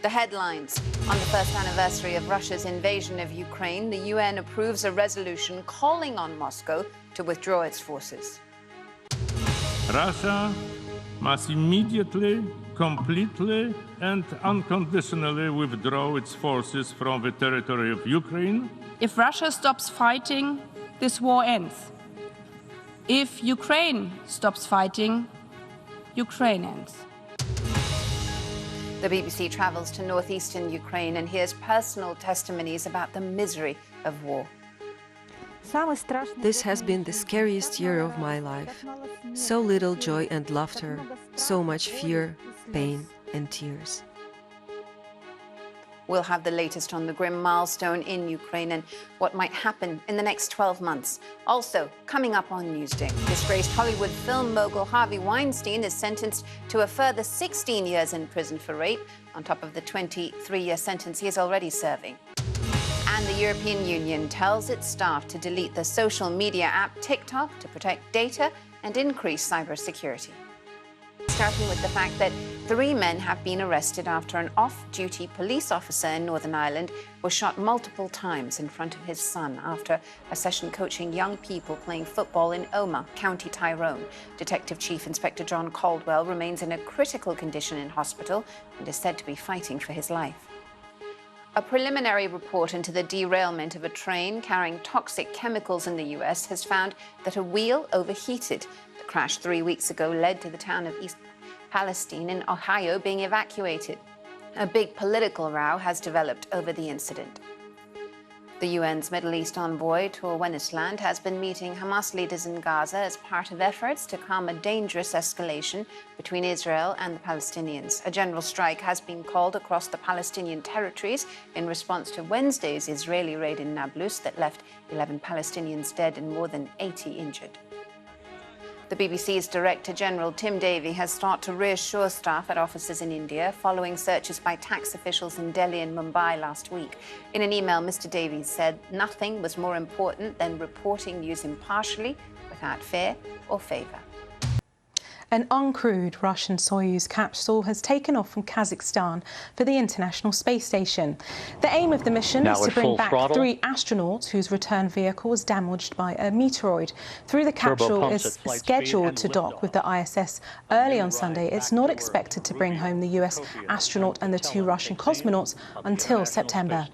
The headlines. On the first anniversary of Russia's invasion of Ukraine, the UN approves a resolution calling on Moscow to withdraw its forces. Russia must immediately, completely and unconditionally withdraw its forces from the territory of Ukraine. If Russia stops fighting, this war ends. If Ukraine stops fighting, Ukraine ends. The BBC travels to northeastern Ukraine and hears personal testimonies about the misery of war. This has been the scariest year of my life. So little joy and laughter, so much fear, pain and tears. We'll have the latest on the grim milestone in Ukraine and what might happen in the next 12 months. Also, coming up on Newsday, disgraced Hollywood film mogul Harvey Weinstein is sentenced to a further 16 years in prison for rape, on top of the 23-year sentence he is already serving. And the European Union tells its staff to delete the social media app TikTok to protect data and increase cybersecurity. Starting with the fact that 3 men have been arrested after an off-duty police officer in Northern Ireland was shot multiple times in front of his son after a session coaching young people playing football in Omagh, County Tyrone. Detective Chief Inspector John Caldwell remains in a critical condition in hospital and is said to be fighting for his life. A preliminary report into the derailment of a train carrying toxic chemicals in the US has found that a wheel overheated. The crash 3 weeks ago led to the town of East Palestine in Ohio being evacuated. A big political row has developed over the incident. The UN's Middle East envoy, Tor Wennesland, has been meeting Hamas leaders in Gaza as part of efforts to calm a dangerous escalation between Israel and the Palestinians. A general strike has been called across the Palestinian territories in response to Wednesday's Israeli raid in Nablus that left 11 Palestinians dead and more than 80 injured. The BBC's Director General Tim Davie has sought to reassure staff at offices in India following searches by tax officials in Delhi and Mumbai last week. In an email, Mr. Davie said nothing was more important than reporting news impartially, without fear or favour. An uncrewed Russian Soyuz capsule has taken off from Kazakhstan for the International Space Station. The aim of the mission is to bring back 3 astronauts whose return vehicle was damaged by a meteoroid. Though the capsule is scheduled to dock with the ISS early on Sunday, it's not expected to bring home the US astronaut and the 2 Russian cosmonauts until September.